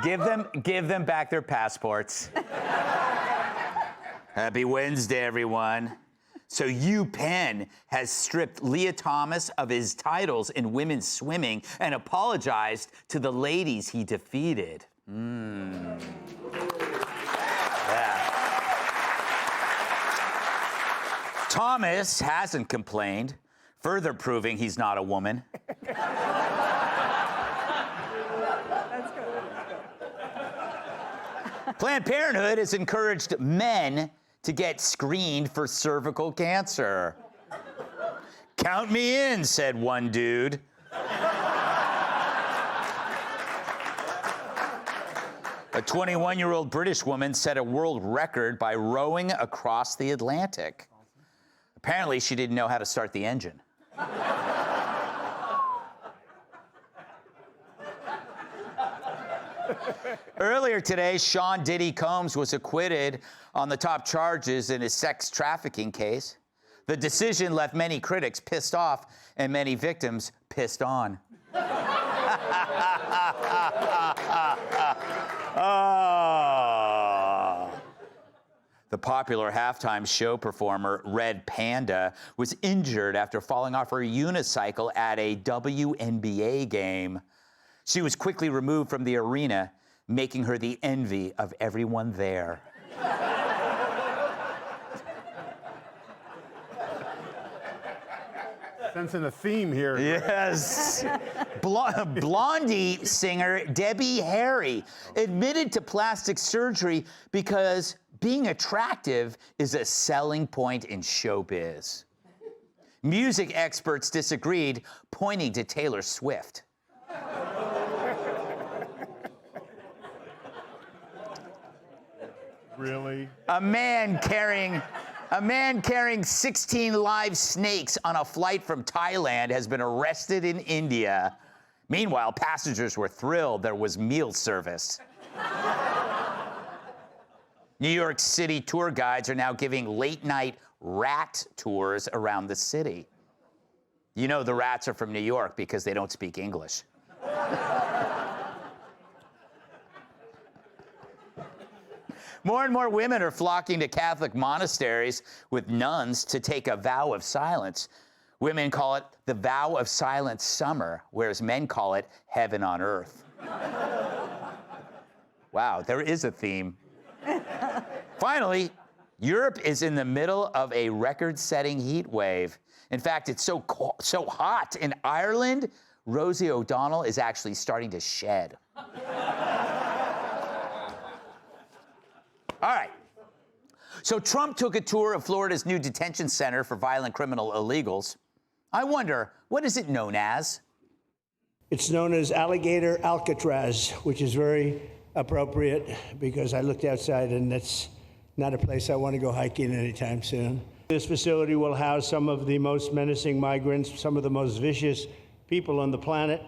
Give them back their passports. Happy Wednesday, everyone. So UPenn has stripped Leah Thomas of his titles in women's swimming and apologized to the ladies he defeated. Yeah. Thomas hasn't complained, further proving he's not a woman. Planned Parenthood has encouraged men to get screened for cervical cancer. Count me in, said one dude. A 21-year-old British woman set a world record by rowing across the Atlantic. Apparently, she didn't know how to start the engine. Earlier today, Sean Diddy Combs was acquitted on the top charges in his sex trafficking case. The decision left many critics pissed off and many victims pissed on. Oh. The popular halftime show performer Red Panda was injured after falling off her unicycle at a WNBA game. She was quickly removed from the arena, making her the envy of everyone there. Sensing a theme here. Yes. Blondie singer Debbie Harry admitted to plastic surgery because being attractive is a selling point in showbiz. Music experts disagreed, pointing to Taylor Swift. Really? A man carrying 16 live snakes on a flight from Thailand has been arrested in India. Meanwhile, passengers were thrilled there was meal service. New York City tour guides are now giving late-night rat tours around the city. You know the rats are from New York because they don't speak English. More and more women are flocking to Catholic monasteries with nuns to take a vow of silence. Women call it the vow of silence summer, whereas men call it heaven on earth. Wow, there is a theme. Finally, Europe is in the middle of a record-setting heat wave. In fact, it's so hot in Ireland, Rosie O'Donnell is actually starting to shed. All right. So Trump took a tour of Florida's new detention center for violent criminal illegals. I wonder, what is it known as? It's known as Alligator Alcatraz, which is very appropriate because I looked outside and that's not a place I want to go hiking anytime soon. This facility will house some of the most menacing migrants, some of the most vicious people on the planet.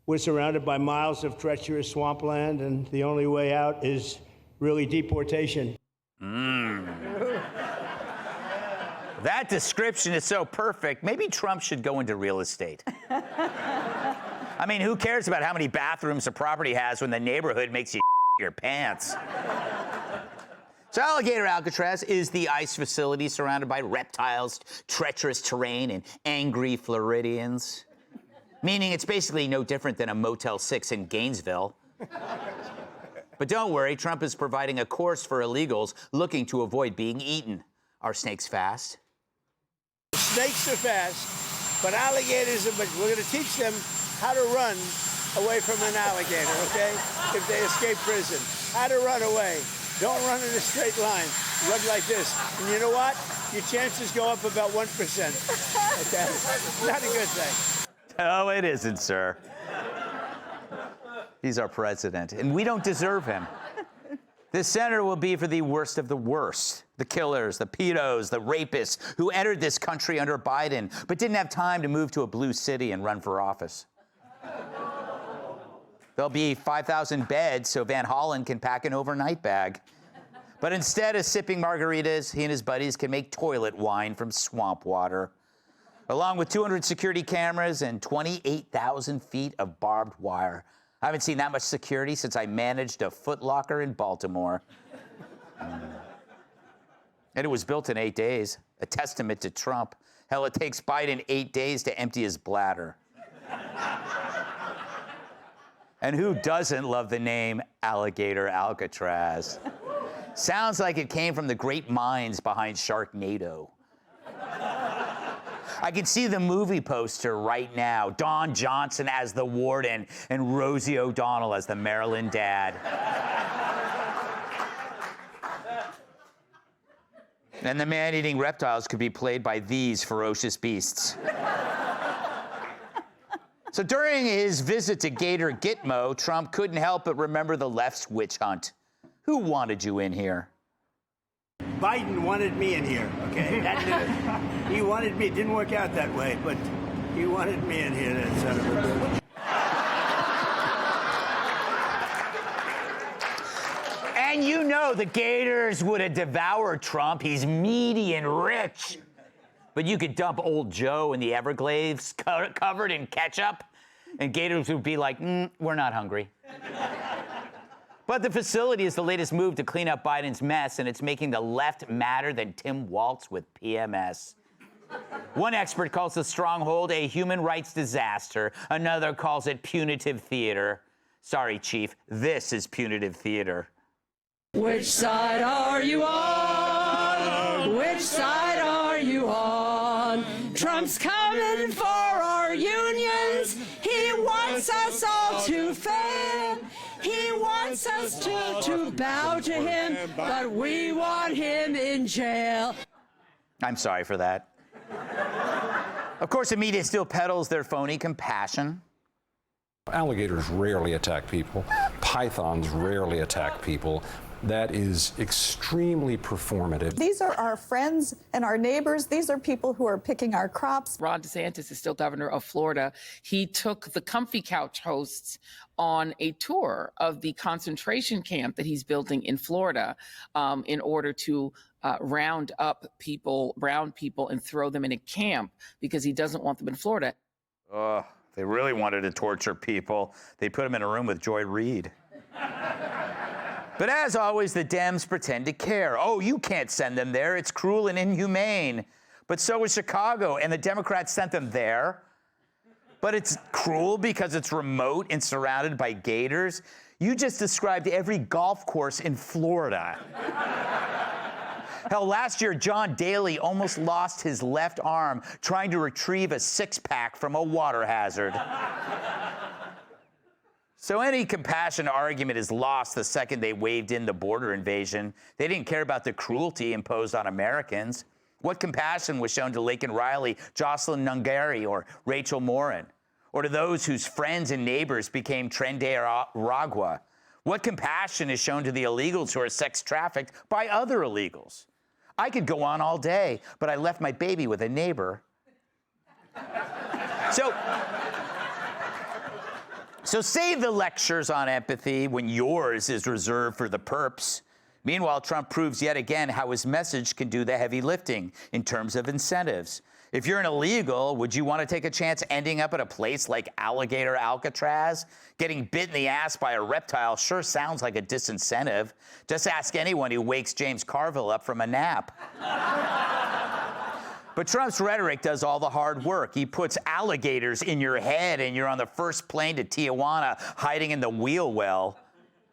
We're surrounded by miles of treacherous swampland, and the only way out is really deportation. That description is so perfect. Maybe Trump should go into real estate. I mean, who cares about how many bathrooms a property has when the neighborhood makes you your pants? So Alligator Alcatraz is the ice facility surrounded by reptiles, treacherous terrain, and angry Floridians. Meaning it's basically no different than a Motel 6 in Gainesville. But don't worry, Trump is providing a course for illegals looking to avoid being eaten. Are snakes fast? Snakes are fast, but alligators are, but we're going to teach them how to run away from an alligator, okay? If they escape prison. How to run away. Don't run in a straight line. Run like this. And you know what? Your chances go up about 1%. Okay? Not a good thing. No, it isn't, sir. He's our president, and we don't deserve him. This center will be for the worst of the worst. The killers, the pedos, the rapists who entered this country under Biden, but didn't have time to move to a blue city and run for office. There'll be 5,000 beds so Van Hollen can pack an overnight bag. But instead of sipping margaritas, he and his buddies can make toilet wine from swamp water. Along with 200 security cameras and 28,000 feet of barbed wire. I haven't seen that much security since I managed a Foot Locker in Baltimore. And it was built in 8 days, a testament to Trump. Hell, it takes Biden 8 days to empty his bladder. And who doesn't love the name Alligator Alcatraz? Sounds like it came from the great minds behind Sharknado. I can see the movie poster right now. Don Johnson as the warden and Rosie O'Donnell as the Maryland dad. And the man-eating reptiles could be played by these ferocious beasts. So during his visit to Gator Gitmo, Trump couldn't help but remember the left's witch hunt. Who wanted you in here? Biden wanted me in here, okay? He wanted me. It didn't work out that way, but he wanted me in here, that son of a bitch. And you know the gators would have devoured Trump. He's meaty and rich. But you could dump old Joe in the Everglades covered in ketchup, and gators would be like, we're not hungry. But the facility is the latest move to clean up Biden's mess, and it's making the left madder than Tim Walz with PMS. One expert calls the stronghold a human rights disaster. Another calls it punitive theater. Sorry, Chief, this is punitive theater. Which side are you on? Which side are you on? Trump's coming for our unions. He wants us all to fail. He wants us to bow to him, but we want him in jail. I'm sorry for that. Of course, the media still peddles their phony compassion. Alligators rarely attack people. Pythons rarely attack people. That is extremely performative. These are our friends and our neighbors. These are people who are picking our crops. Ron DeSantis is still governor of Florida. He took the Comfy Couch hosts on a tour of the concentration camp that he's building in Florida in order to round up people, brown people, and throw them in a camp because he doesn't want them in Florida. Oh, they really wanted to torture people. They put them in a room with Joy Reid. But as always, the Dems pretend to care. Oh, you can't send them there. It's cruel and inhumane. But so is Chicago, and the Democrats sent them there. But it's cruel because it's remote and surrounded by gators. You just described every golf course in Florida. Hell, last year, John Daly almost lost his left arm trying to retrieve a six-pack from a water hazard. So any compassion argument is lost the second they waved in the border invasion. They didn't care about the cruelty imposed on Americans. What compassion was shown to Laken Riley, Jocelyn Nungari, or Rachel Morin? Or to those whose friends and neighbors became Tren-de-Aragua? What compassion is shown to the illegals who are sex trafficked by other illegals? I could go on all day, but I left my baby with a neighbor. So save the lectures on empathy when yours is reserved for the perps. Meanwhile, Trump proves yet again how his message can do the heavy lifting in terms of incentives. If you're an illegal, would you want to take a chance ending up at a place like Alligator Alcatraz? Getting bit in the ass by a reptile sure sounds like a disincentive. Just ask anyone who wakes James Carville up from a nap. But Trump's rhetoric does all the hard work. He puts alligators in your head and you're on the first plane to Tijuana hiding in the wheel well.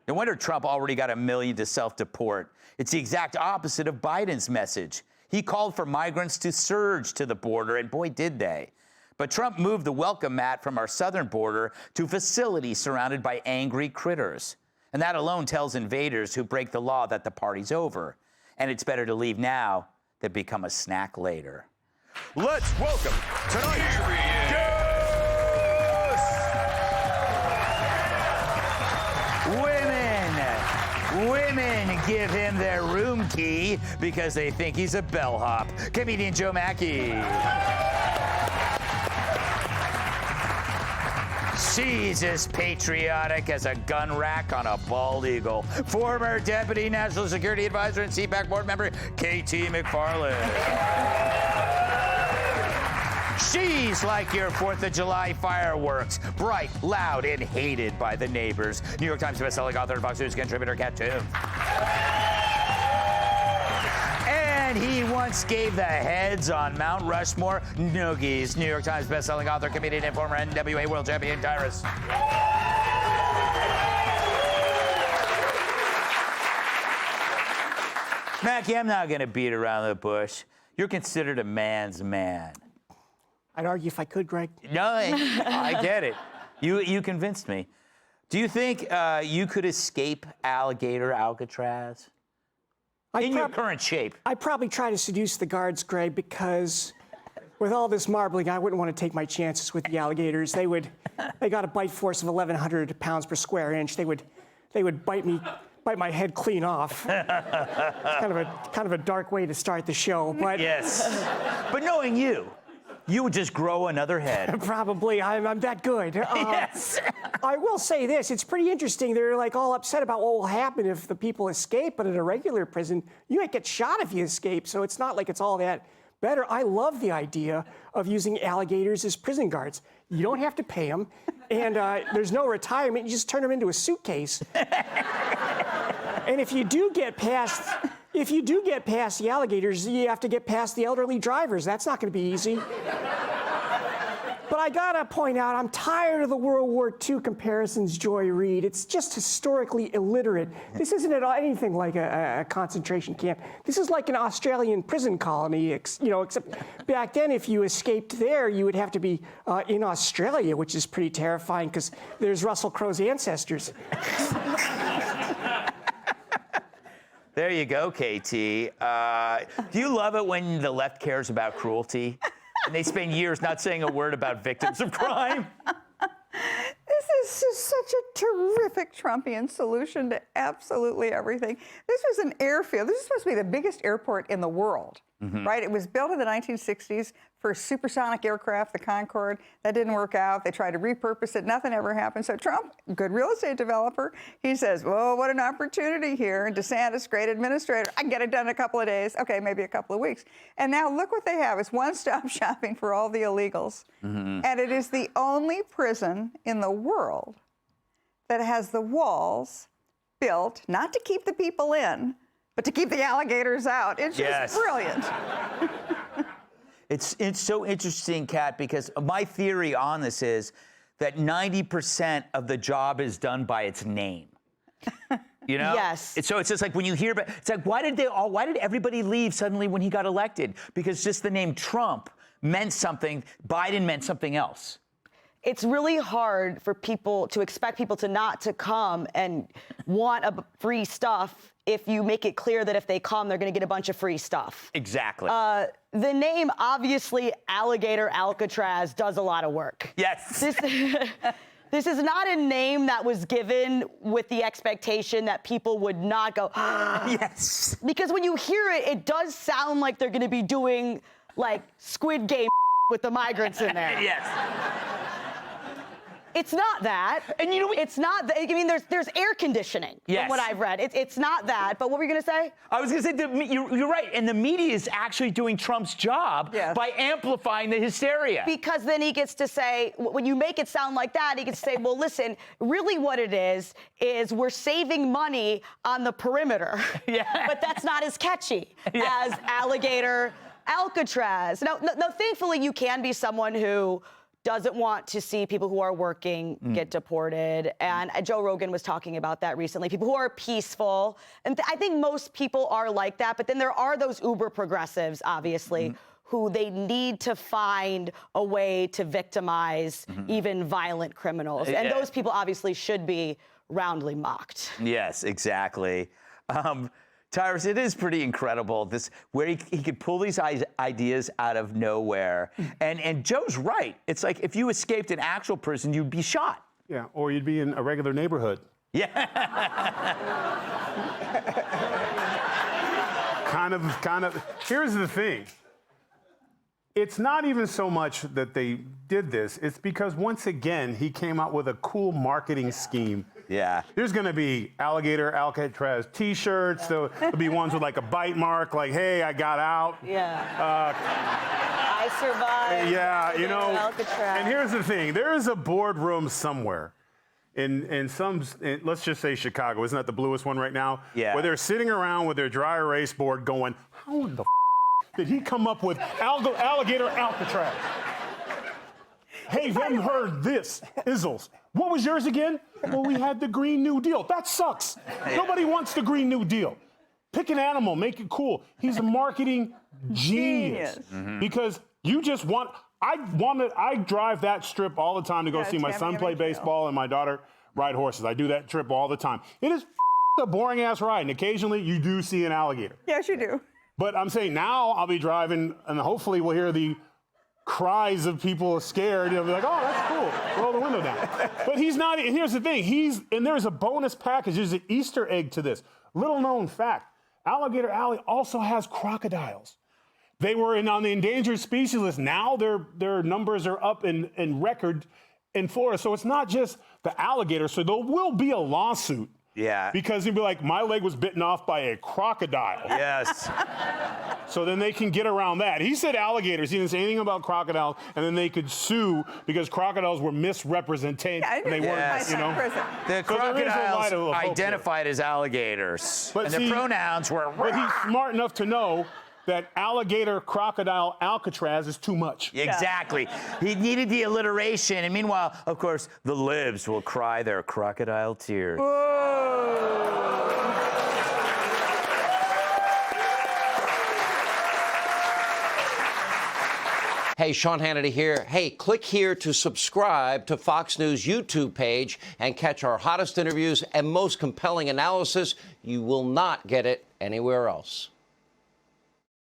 No wonder Trump already got 1 million to self-deport. It's the exact opposite of Biden's message. He called for migrants to surge to the border, and boy, did they. But Trump moved the welcome mat from our southern border to facilities surrounded by angry critters. And that alone tells invaders who break the law that the party's over. And it's better to leave now than become a snack later. Let's welcome tonight's guest. Women give him their room key because they think he's a bellhop. Comedian Joe Mackey. She's as patriotic as a gun rack on a bald eagle. Former Deputy National Security Advisor and CPAC board member, KT McFarland. She's like your 4th of July fireworks, bright, loud, and hated by the neighbors. New York Times bestselling author and Fox News contributor Cat Toombs. And he once gave the heads on Mount Rushmore noogies. New York Times bestselling author, comedian, and former NWA world champion Tyrus. Mackie, I'm not going to beat around the bush. You're considered a man's man. I'd argue if I could, Greg. No, I get it. You convinced me. Do you think you could escape Alligator Alcatraz? In your current shape. I'd probably try to seduce the guards, Greg, because with all this marbling, I wouldn't want to take my chances with the alligators. They got a bite force of 1,100 pounds per square inch. They would bite my head clean off. It's kind of a dark way to start the show, but Yes. But knowing you would just grow another head. probably I'm that good. Yes. I will say this, it's pretty interesting. They're like all upset about what will happen if the people escape, but in a regular prison, you might get shot if you escape, so it's not like it's all that better. I love the idea of using alligators as prison guards. You don't have to pay them, and there's no retirement. You just turn them into a suitcase. And if you do get past the alligators, you have to get past the elderly drivers. That's not going to be easy. But I gotta point out, I'm tired of the World War II comparisons, Joy Reid. It's just historically illiterate. This isn't at all anything like a concentration camp. This is like an Australian prison colony, except back then, if you escaped there, you would have to be in Australia, which is pretty terrifying because there's Russell Crowe's ancestors. There you go, KT. Do you love it when the left cares about cruelty? And they spend years not saying a word about victims of crime? This is just such a terrific Trumpian solution to absolutely everything. This was an airfield. This is supposed to be the biggest airport in the world, right? It was built in the 1960s for supersonic aircraft, the Concorde. That didn't work out. They tried to repurpose it. Nothing ever happened. So Trump, good real estate developer, he says, whoa, what an opportunity here. And DeSantis, great administrator. I can get it done in a couple of days. Okay, maybe a couple of weeks. And now look what they have. It's one-stop shopping for all the illegals. And it is the only prison in the world that has the walls built, not to keep the people in, but to keep the alligators out. It's just brilliant. It's so interesting, Kat, because my theory on this is that 90% of the job is done by its name. You know? Yes. So it's just like when you hear about, it's like, why did everybody leave suddenly when he got elected? Because just the name Trump meant something, Biden meant something else. It's really hard for people to expect people to not to come and want a free stuff if you make it clear that if they come, they're going to get a bunch of free stuff. Exactly. The name, obviously, Alligator Alcatraz does a lot of work. Yes. This is not a name that was given with the expectation that people would not go, Yes. Because when you hear it, it does sound like they're going to be doing, like, Squid Game with the migrants in there. Yes. It's not that. And you know what? It's not that. I mean, there's air conditioning from what I've read. It's not that. But what were you going to say? I was going to say, you're right. And the media is actually doing Trump's job by amplifying the hysteria. Because then he gets to say, when you make it sound like that, he gets to say, well, listen, really what it is we're saving money on the perimeter. But that's not as catchy as Alligator Alcatraz. Now, thankfully, you can be someone who doesn't want to see people who are working get deported. And Joe Rogan was talking about that recently. People who are peaceful. And I think most people are like that. But then there are those uber progressives, obviously, who they need to find a way to victimize even violent criminals. And those people obviously should be roundly mocked. Yes, exactly. Tyrus, it is pretty incredible where he could pull these ideas out of nowhere. And Joe's right. It's like if you escaped an actual prison, you'd be shot. Yeah, or you'd be in a regular neighborhood. Yeah. Kind of. Here's the thing. It's not even so much that they did this. It's because, once again, he came out with a cool marketing scheme. Yeah. There's going to be Alligator Alcatraz T-shirts. There'll be ones with like a bite mark, like, hey, I got out. Yeah. I survived. Yeah, you know, Alcatraz. and here's the thing. There is a boardroom somewhere in let's just say Chicago. Isn't that the bluest one right now? Yeah. Where they're sitting around with their dry erase board going, how in the did he come up with Alligator Alcatraz? Hey, them heard this, Izzles. What was yours again? Well, we had the Green New Deal. That sucks. Nobody wants the Green New Deal. Pick an animal, make it cool. He's a marketing genius. Because you just want, I drive that strip all the time to go see my son play baseball and my daughter ride horses. I do that trip all the time. It is a boring ass ride, and occasionally you do see an alligator. Yes, you do. But I'm saying now I'll be driving, and hopefully we'll hear the cries of people scared. They'll be like, oh, that's cool. Roll the window down. But he's not, and here's the thing. And there's a bonus package. There's an Easter egg to this. Little known fact, Alligator Alley also has crocodiles. They were on the endangered species list. Now their numbers are up in record in Florida. So it's not just the alligator. So there will be a lawsuit. Yeah. Because he'd be like, my leg was bitten off by a crocodile. Yes. So then they can get around that. He said alligators. He didn't say anything about crocodiles. And then they could sue because crocodiles were misrepresented. Yeah, and they weren't, you know. The crocodiles identified as alligators. But and see, the pronouns were. But he's smart enough to know that alligator crocodile Alcatraz is too much. Exactly. He needed the alliteration. And meanwhile, of course, the libs will cry their crocodile tears. Hey, Sean Hannity here. Hey, click here to subscribe to Fox News YouTube page and catch our hottest interviews and most compelling analysis. You will not get it anywhere else.